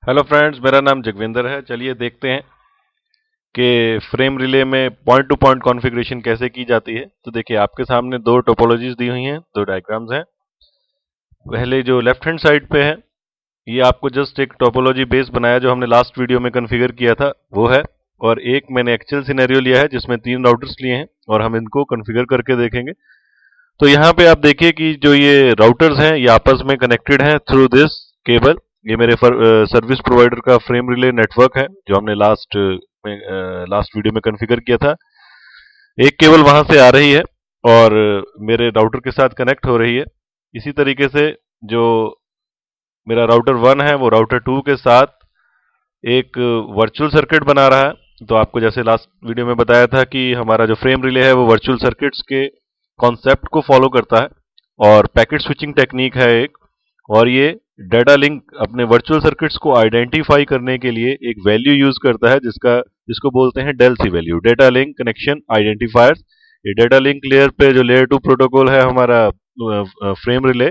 Hello friends, मेरा नाम जगविंदर है। चलिए देखते हैं कि फ्रेम रिले में पॉइंट टू पॉइंट कॉन्फ़िगरेशन कैसे की जाती है। तो देखिए, आपके सामने दो टोपोलॉजीज दी हुई हैं, दो डायग्राम्स हैं। पहले जो लेफ्ट हैंड साइड पे है, ये आपको जस्ट एक टोपोलॉजी बेस बनाया जो हमने लास्ट वीडियो में कॉन्फ़िगर किया था वो है। और एक मैंने एक्चुअल सिनेरियो लिया है जिसमें 3 राउटर्स लिए हैं और हम इनको कॉन्फ़िगर करके देखेंगे। तो यहाँ पे आप देखिए कि जो ये राउटर्स हैं ये आपस में कनेक्टेड हैं थ्रू दिस केबल। ये मेरे सर्विस प्रोवाइडर का फ्रेम रिले नेटवर्क है जो हमने लास्ट वीडियो में कॉन्फ़िगर किया था। एक केबल वहां से आ रही है और मेरे राउटर के साथ कनेक्ट हो रही है। इसी तरीके से जो मेरा राउटर 1 है वो राउटर 2 के साथ एक वर्चुअल सर्किट बना रहा है। तो आपको जैसे लास्ट वीडियो में बताया था कि हमारा जो फ्रेम रिले है वो वर्चुअल सर्किट्स के कॉन्सेप्ट को फॉलो करता है और पैकेट स्विचिंग टेक्निक है एक। और ये डाटा लिंक अपने वर्चुअल सर्किट्स को आइडेंटिफाई करने के लिए एक वैल्यू यूज करता है जिसको बोलते हैं DL C value, data link connection identifiers. ये डेटा लिंक लेयर पे जो लेयर 2 प्रोटोकॉल है हमारा फ्रेम रिले,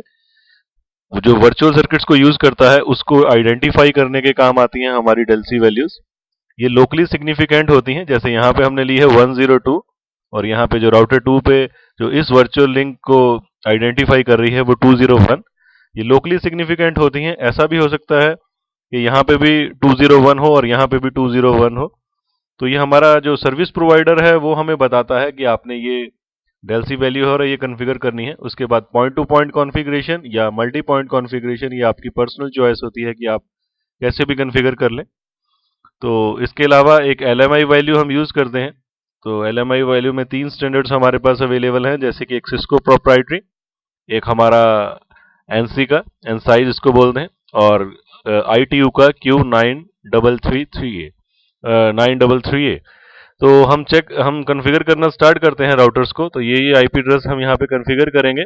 जो वर्चुअल सर्किट्स को यूज करता है उसको आइडेंटिफाई करने के काम आती हैं हमारी डेल सी वैल्यूज। ये लोकली सिग्निफिकेंट होती हैं, जैसे यहाँ पे हमने ली है 102 और यहाँ पे जो राउटर 2 पे जो इस वर्चुअल लिंक को आइडेंटिफाई कर रही है वो 201। ये लोकली सिग्निफिकेंट होती हैं। ऐसा भी हो सकता है कि यहाँ पे भी 201 हो और यहाँ पे भी 201 हो। तो ये हमारा जो सर्विस प्रोवाइडर है वो हमें बताता है कि आपने ये डेल सी वैल्यू है और ये कॉन्फ़िगर करनी है। उसके बाद पॉइंट टू पॉइंट कॉन्फ़िगरेशन या मल्टी पॉइंट कॉन्फ़िगरेशन, ये आपकी पर्सनल चॉइस होती है कि आप कैसे भी कॉन्फ़िगर कर लें। तो इसके अलावा एक LMI वैल्यू हम यूज करते हैं। तो LMI वैल्यू में 3 स्टैंडर्ड्स हमारे पास अवेलेबल हैं, जैसे कि एक सिस्को प्रोप्राइटरी, एक हमारा एनसी का एनसाइज इसको बोलते हैं, और ITU का Q9333A 933A। तो हम कॉन्फ़िगर करना स्टार्ट करते हैं राउटर्स को। तो ये IP एड्रेस हम यहाँ पे कॉन्फ़िगर करेंगे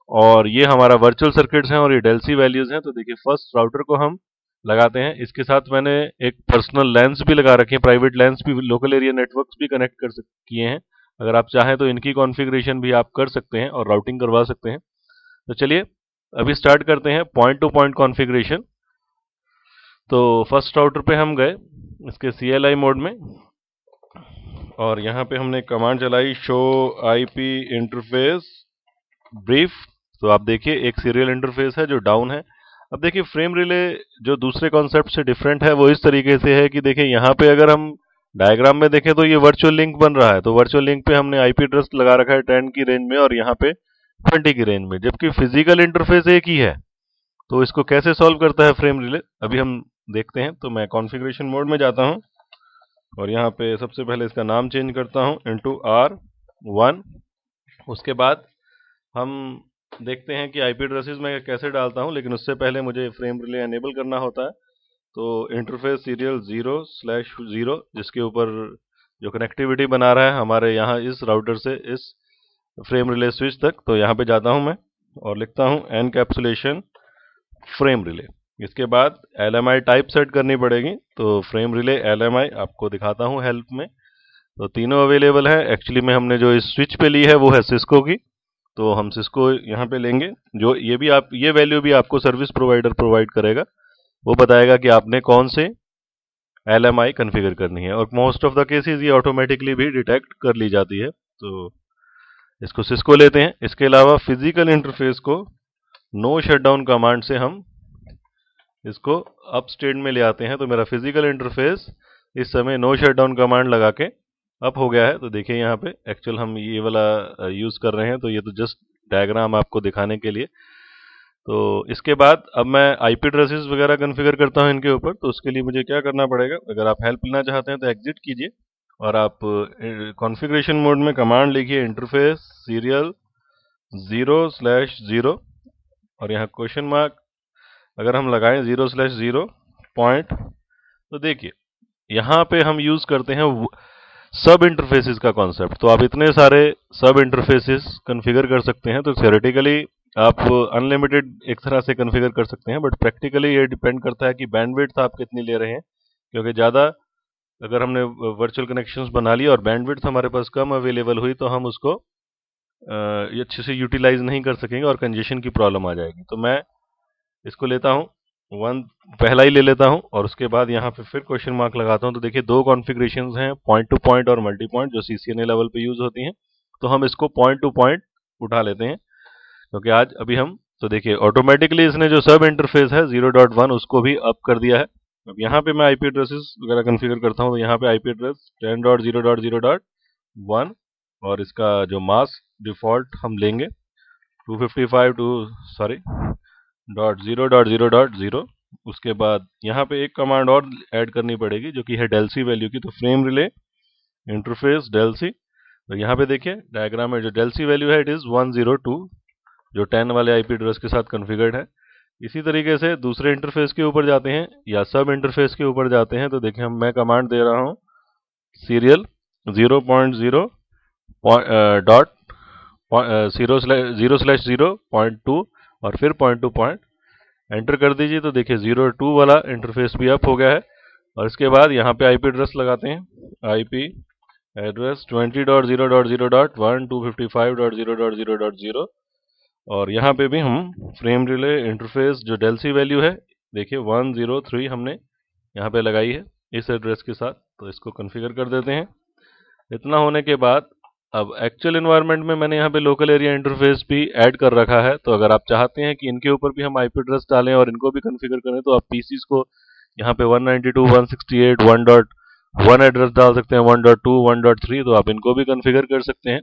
और ये हमारा वर्चुअल सर्किट्स हैं और ये डेल सी वैल्यूज हैं। तो देखिए, फर्स्ट राउटर को हम लगाते हैं। इसके साथ मैंने एक पर्सनल लैंस भी लगा रखे हैं, प्राइवेट लैंस भी, लोकल एरिया नेटवर्क्स भी कनेक्ट किए हैं। अगर आप चाहें तो इनकी कॉन्फ़िगरेशन भी आप कर सकते हैं और राउटिंग करवा सकते हैं। तो चलिए अभी स्टार्ट करते हैं पॉइंट टू पॉइंट कॉन्फ़िगरेशन। तो फर्स्ट राउटर पे हम गए इसके CLI मोड में और यहाँ पे हमने कमांड चलाई शो IP इंटरफेस ब्रीफ। तो आप देखिए एक सीरियल इंटरफेस है जो डाउन है। अब देखिए, फ्रेम रिले जो दूसरे कॉन्सेप्ट से डिफरेंट है वो इस तरीके से है कि देखिए यहाँ पे अगर हम डायग्राम में देखें तो ये वर्चुअल लिंक बन रहा है। तो वर्चुअल लिंक पे हमने IP एड्रेस लगा रखा है 10 की रेंज में और यहाँ पे 20 की रेंज में, जबकि फिजिकल इंटरफेस एक ही है। तो इसको कैसे सॉल्व करता है फ्रेम रिले, अभी हम देखते हैं। तो मैं कॉन्फ़िगरेशन मोड में जाता हूँ और यहाँ पे सबसे पहले इसका नाम चेंज करता हूँ इनटू R1। उसके बाद हम देखते हैं कि IP एड्रेसेस मैं कैसे डालता हूं, लेकिन उससे पहले मुझे फ्रेम रिले एनेबल करना होता है। तो इंटरफेस सीरियल 0/0 जिसके ऊपर जो कनेक्टिविटी बना रहा है हमारे यहाँ इस राउटर से इस फ्रेम रिले स्विच तक। तो यहाँ पे जाता हूं मैं और लिखता हूं एनकैप्सुलेशन फ्रेम रिले। इसके बाद LMI टाइप सेट करनी पड़ेगी। तो फ्रेम रिले LMI आपको दिखाता हूं हेल्प में। तो तीनों अवेलेबल है। एक्चुअली में हमने जो इस स्विच पे ली है वो है सिस्को की, तो हम सिस्को यहाँ पे लेंगे। जो ये वैल्यू भी आपको सर्विस प्रोवाइडर प्रोवाइड करेगा, वो बताएगा कि आपने कौन से LMI कॉन्फ़िगर करनी है और मोस्ट ऑफ द केसेस ये ऑटोमेटिकली भी डिटेक्ट कर ली जाती है। तो इसको सिस्को लेते हैं। इसके अलावा फिजिकल इंटरफेस को नो शटडाउन कमांड से हम इसको अप स्टेट में ले आते हैं। तो मेरा फिजिकल इंटरफेस इस समय नो शटडाउन कमांड लगा के अप हो गया है। तो देखिए यहाँ पे एक्चुअल हम ये वाला यूज कर रहे हैं, तो ये तो जस्ट डायग्राम आपको दिखाने के लिए। तो इसके बाद अब मैं IP एड्रेसेस वगैरह कॉन्फ़िगर करता हूँ इनके ऊपर। तो उसके लिए मुझे क्या करना पड़ेगा, अगर आप हेल्प लेना चाहते हैं तो एग्जिट कीजिए और आप कॉन्फ़िगरेशन मोड में कमांड लिखिए इंटरफेस सीरियल 0/0 और यहाँ क्वेश्चन मार्क अगर हम लगाएं 0/0 पॉइंट। तो देखिए यहाँ पे हम यूज करते हैं सब इंटरफेसेस का कॉन्सेप्ट। तो आप इतने सारे सब इंटरफेसेस कॉन्फ़िगर कर सकते हैं। तो थियोरेटिकली आप अनलिमिटेड एक तरह से कॉन्फ़िगर कर सकते हैं, बट प्रैक्टिकली ये डिपेंड करता है कि बैंडविड्थ आप कितनी ले रहे हैं। क्योंकि ज़्यादा अगर हमने वर्चुअल कनेक्शंस बना लिया और बैंडविड्थ हमारे पास कम अवेलेबल हुई तो हम उसको ये अच्छे से यूटिलाइज नहीं कर सकेंगे और कंजेशन की प्रॉब्लम आ जाएगी। तो मैं इसको लेता हूँ वन पहला ही ले लेता हूं और उसके बाद यहाँ पे फिर क्वेश्चन मार्क लगाता हूं। तो देखिए दो कॉन्फ़िगरेशंस हैं, पॉइंट टू पॉइंट और मल्टी पॉइंट, जो CCNA लेवल पे यूज होती हैं। तो हम इसको पॉइंट टू पॉइंट उठा लेते हैं, क्योंकि आज अभी हम, तो देखिए ऑटोमेटिकली इसने जो सब इंटरफेस है 0.1 उसको भी अप कर दिया है। अब यहाँ पे मैं आईपी एड्रेसेस वगैरह कॉन्फ़िगर करता हूँ, तो यहाँ पे आईपी एड्रेस 10.0.0.1 और इसका जो मास्क डिफॉल्ट हम लेंगे 255 टू सॉरी .0.0.0। उसके बाद यहाँ पे एक कमांड और ऐड करनी पड़ेगी जो कि है delc वैल्यू की, तो फ्रेम रिले इंटरफेस delc। तो यहाँ पे देखिए डायग्राम में जो delc वैल्यू है इट इज 102, जो 10 वाले आईपी एड्रेस के साथ कॉन्फ़िगर्ड है। इसी तरीके से दूसरे इंटरफेस के ऊपर जाते हैं या सब इंटरफेस के ऊपर जाते हैं, तो देखिए हम मैं कमांड दे रहा हूँ सीरियल 0.0 डॉट 0/0.2 और फिर पॉइंट टू पॉइंट एंटर कर दीजिए। तो देखिए 02 वाला इंटरफेस भी अप हो गया है। और इसके बाद यहाँ पे आईपी एड्रेस लगाते हैं, आईपी एड्रेस 20.0.0.1 255.0.0.0 और यहाँ पे भी हम फ्रेम रिले इंटरफेस जो delc वैल्यू है देखिए 103 हमने यहाँ पे लगाई है इस एड्रेस के साथ। तो इसको कॉन्फ़िगर कर देते हैं। इतना होने के बाद अब एक्चुअल एनवायरनमेंट में मैंने यहाँ पे लोकल एरिया इंटरफेस भी ऐड कर रखा है। तो अगर आप चाहते हैं कि इनके ऊपर भी हम आईपी एड्रेस डालें और इनको भी कॉन्फ़िगर करें, तो आप पीसीज को यहाँ पे 192.168 1.1 एड्रेस डाल सकते हैं, 1.2 1.3, तो आप इनको भी कॉन्फ़िगर कर सकते हैं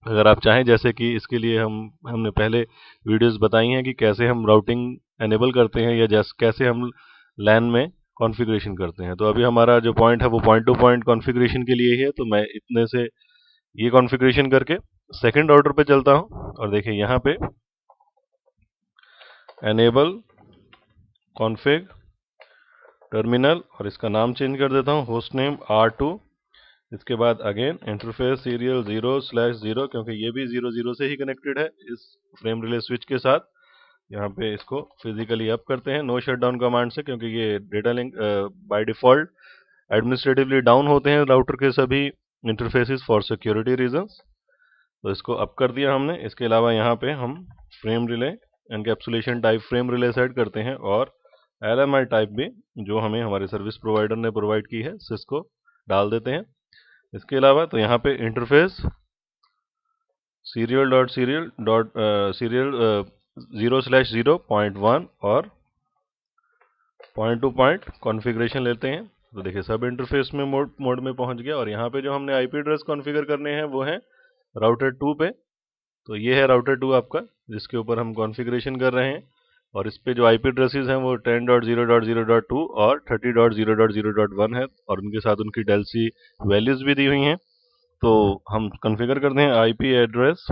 अगर आप चाहें। जैसे कि इसके लिए हमने पहले वीडियोस बताई हैं कि कैसे हम राउटिंग एनेबल करते हैं या कैसे हम लैन में कॉन्फ़िगरेशन करते हैं। तो अभी हमारा जो पॉइंट है वो पॉइंट टू पॉइंट कॉन्फ़िगरेशन के लिए ही है। तो मैं इतने से ये कॉन्फ़िगरेशन करके सेकंड राउटर पे चलता हूं और देखिए यहाँ पे एनेबल कॉन्फ़िग टर्मिनल और इसका नाम चेंज कर देता हूं होस्ट नेम R2। इसके बाद अगेन इंटरफेस सीरियल 0/0, क्योंकि ये भी 00 से ही कनेक्टेड है इस फ्रेम रिले स्विच के साथ। यहाँ पे इसको फिजिकली अप करते हैं नो शटडाउन कमांड से, क्योंकि ये data link by default administratively down होते हैं राउटर के सभी इंटरफेसेस फॉर सिक्योरिटी रीजंस। तो इसको अप कर दिया हमने। इसके अलावा यहाँ पे हम frame relay encapsulation type frame relay set करते हैं और LMI टाइप भी जो हमें हमारे सर्विस प्रोवाइडर ने प्रोवाइड की है सिस्को डाल देते हैं। इसके अलावा तो यहाँ पे इंटरफेस सीरियल 0/0.1 और पॉइंट टू पॉइंट कॉन्फ़िगरेशन लेते हैं। तो देखिए सब इंटरफेस में मोड में पहुंच गया और यहाँ पे जो हमने आईपी एड्रेस कॉन्फ़िगर करने हैं वो है राउटर 2 पे। तो ये है राउटर 2 आपका, जिसके ऊपर हम कॉन्फ़िगरेशन कर रहे हैं और इस पे जो आईपी एड्रेसेस हैं वो 10.0.0.2 और 30.0.0.1 है और उनके साथ उनकी delc वैल्यूज भी दी हुई हैं। तो हम कॉन्फ़िगर करते हैं आईपी एड्रेस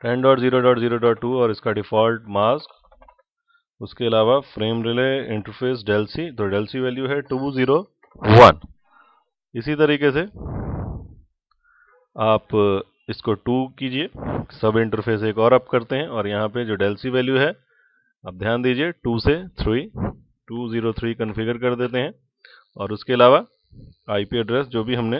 10.0.0.2 और इसका डिफ़ॉल्ट मास्क, उसके अलावा फ्रेम रिले इंटरफेस delc, तो delc वैल्यू है 201। इसी तरीके से आप इसको 2 कीजिए, सब इंटरफेस एक और अप करते हैं और यहाँ पे जो delc वैल्यू है अब ध्यान दीजिए 2 से 3 203 कॉन्फ़िगर कर देते हैं। और उसके अलावा आईपी एड्रेस जो भी हमने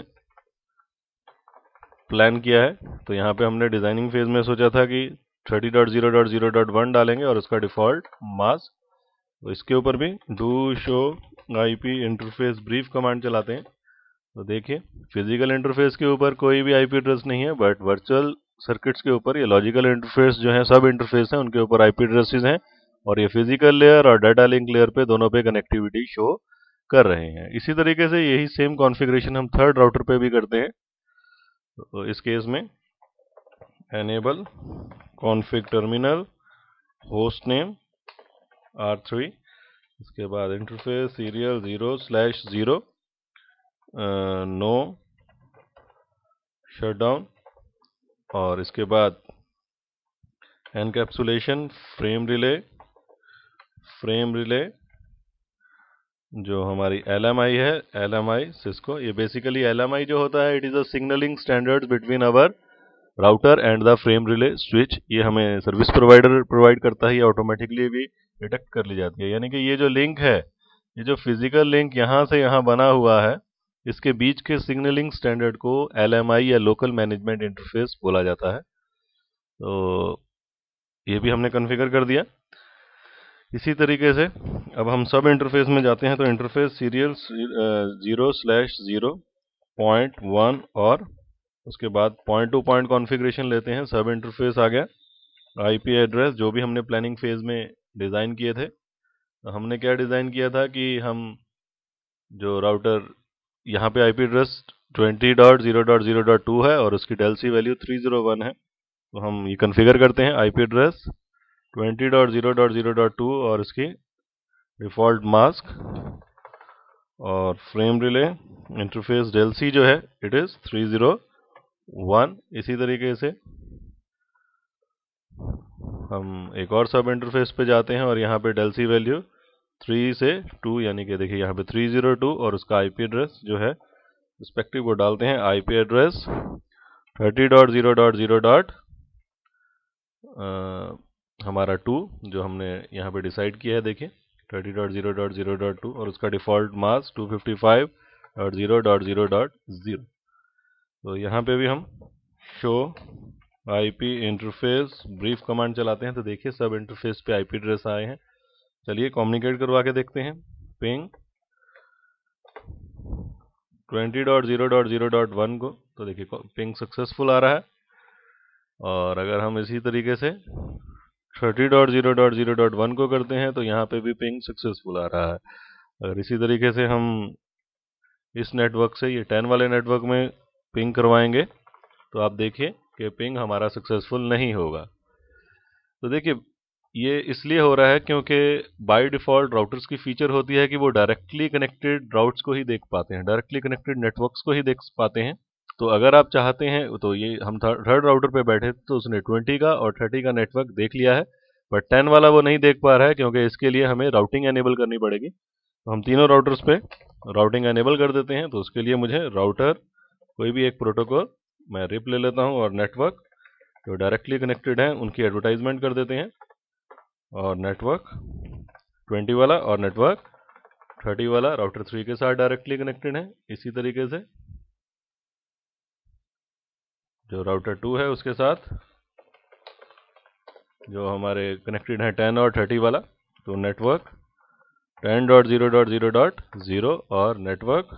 प्लान किया है, तो यहाँ पे हमने डिजाइनिंग फेज में सोचा था कि 30.0.0.1 डालेंगे और उसका डिफॉल्ट मास्क। तो इसके ऊपर भी do show IP interface brief command चलाते हैं। तो देखिए फिजिकल इंटरफेस के ऊपर कोई भी आईपी एड्रेस नहीं है, बट वर्चुअल सर्किट्स के ऊपर ये लॉजिकल इंटरफेस जो है सब इंटरफेस है उनके ऊपर आईपी एड्रेसेस हैं और ये फिजिकल लेयर और डाटा लिंक लेयर पे दोनों पे कनेक्टिविटी शो कर रहे हैं। इसी तरीके से यही सेम कॉन्फ़िगरेशन हम थर्ड राउटर पे भी करते हैं। तो इस केस में enable config terminal host name R3, इसके बाद इंटरफेस सीरियल 0/0 नो शटडाउन और इसके बाद एनकैप्सुलेशन फ्रेम रिले जो हमारी LMI है, LMI सिस्को। ये बेसिकली LMI जो होता है it is a signalling standard between our router and the frame relay switch. ये हमें सर्विस प्रोवाइडर प्रोवाइड करता है, ये ऑटोमेटिकली भी डिटेक्ट कर ली जाती है। यानी कि ये जो लिंक है, ये जो फिजिकल लिंक यहाँ से यहाँ बना हुआ है, इसके बीच के सिग्नलिंग स्टैंडर्ड को LMI या लोकल मैनेजमेंट इंटरफेस बोला जाता है। तो ये भी हमने कॉन्फ़िगर कर दिया। इसी तरीके से अब हम सब इंटरफेस में जाते हैं, तो इंटरफेस सीरियल 0/0.1 और उसके बाद पॉइंट टू पॉइंट कॉन्फ़िगरेशन लेते हैं। सब इंटरफेस आ गया। आईपी एड्रेस जो भी हमने प्लानिंग फेज में डिज़ाइन किए थे, तो हमने क्या डिज़ाइन किया था कि हम जो राउटर यहाँ पे आईपी एड्रेस 20.0.0.2 है और उसकी डेल्सी वैल्यू 301 है, तो हम ये कॉन्फ़िगर करते हैं आईपी एड्रेस 20.0.0.2 और उसकी डिफ़ॉल्ट मास्क और फ्रेम रिले इंटरफेस डेल्सी जो है इट इज़ 301। इसी तरीके से हम एक और सब इंटरफेस पे जाते हैं और यहाँ पे डेल्सी वैल्यू 3 से 2, यानी कि देखिए यहाँ पे 302 और उसका आईपी एड्रेस जो है रिस्पेक्टिव को डालते हैं। IP address 30.0.0. हमारा 2 जो हमने यहाँ पे डिसाइड किया है, देखिए 30.0.0.2 और उसका डिफ़ॉल्ट मास्क 255.0.0.0। तो यहाँ पे भी हम show IP interface brief command चलाते हैं, तो देखिए सब इंटरफेस पे आईपी एड्रेस आए हैं। चलिए कम्युनिकेट करवा के देखते हैं। पिंग 20.0.0.1 को, तो देखिए पिंग सक्सेसफुल आ रहा है। और अगर हम इसी तरीके से 30.0.0.1 को करते हैं तो यहाँ पे भी पिंग सक्सेसफुल आ रहा है। अगर इसी तरीके से हम इस नेटवर्क से ये 10 वाले नेटवर्क में पिंग करवाएंगे तो आप देखिए कि पिंग हमारा सक्सेसफुल नहीं होगा। तो देखिए ये इसलिए हो रहा है क्योंकि बाय डिफ़ॉल्ट राउटर्स की फीचर होती है कि वो डायरेक्टली कनेक्टेड राउट्स को ही देख पाते हैं, डायरेक्टली कनेक्टेड नेटवर्क्स को ही देख पाते हैं। तो अगर आप चाहते हैं तो ये हम थर्ड राउटर पे बैठे तो उसने 20 का और 30 का नेटवर्क देख लिया है, बट 10 वाला वो नहीं देख पा रहा है क्योंकि इसके लिए हमें राउटिंग एनेबल करनी पड़ेगी। तो हम तीनों राउटर्स पे राउटिंग एनेबल कर देते हैं। तो उसके लिए मुझे राउटर कोई भी एक प्रोटोकॉल मैं रिप ले लेता हूँ और नेटवर्क जो डायरेक्टली कनेक्टेड है उनकी एडवर्टाइजमेंट कर देते हैं, और नेटवर्क 20 वाला और नेटवर्क 30 वाला राउटर 3 के साथ डायरेक्टली कनेक्टेड है। इसी तरीके से जो राउटर 2 है उसके साथ जो हमारे कनेक्टेड है 10 और 30 वाला, तो नेटवर्क 10.0.0.0 और नेटवर्क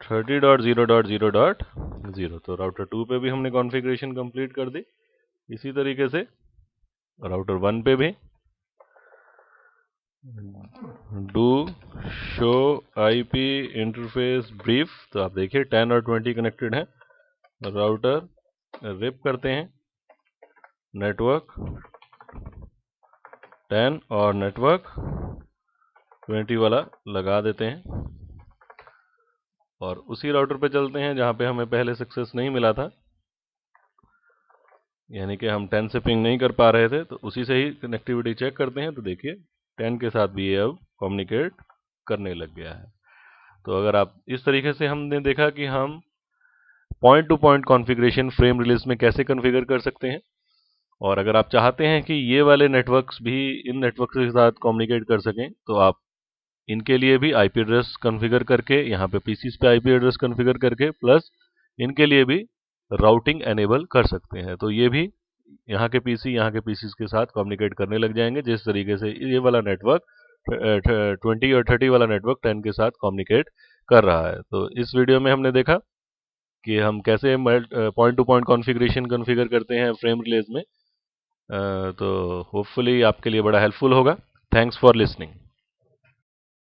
30.0.0.0। तो राउटर 2 पे भी हमने कॉन्फ़िगरेशन कंप्लीट कर दी। इसी तरीके से राउटर 1 पे भी do show IP interface brief, तो आप देखिए 10 और 20 कनेक्टेड हैं। राउटर रिप करते हैं, नेटवर्क 10 और नेटवर्क 20 वाला लगा देते हैं और उसी राउटर पे चलते हैं जहाँ पे हमें पहले सक्सेस नहीं मिला था, यानी कि हम 10 से पिंग नहीं कर पा रहे थे, तो उसी से ही कनेक्टिविटी चेक करते हैं। तो देखिए 10 के साथ भी ये अब कम्युनिकेट करने लग गया है। तो अगर आप इस तरीके से हमने देखा कि हम point two point configuration frame release में कैसे कॉन्फ़िगर कर सकते हैं। और अगर आप चाहते हैं कि ये वाले नेटवर्क्स भी इन नेटवर्क्स के साथ कम्युनिकेट कर सकें, तो आप इनके लिए भी आईपी एड्रेस कॉन्फ़िगर करके यहाँ पे पीसीस पे आईपी एड्रेस कॉन्फ़िगर करके प्लस इनके लिए भी राउटिंग एनेबल कर सकते हैं। तो ये भी यहाँ के पीसी यहाँ के पीसीस के साथ कम्युनिकेट करने लग जाएंगे, जिस तरीके से ये वाला नेटवर्क 20 और 30 वाला नेटवर्क 10 के साथ कम्युनिकेट कर रहा है। तो इस वीडियो में हमने देखा कि हम कैसे point two point configuration configure करते हैं फ्रेम रिलेज में। तो होपफुली आपके लिए बड़ा हेल्पफुल होगा। Thanks for listening.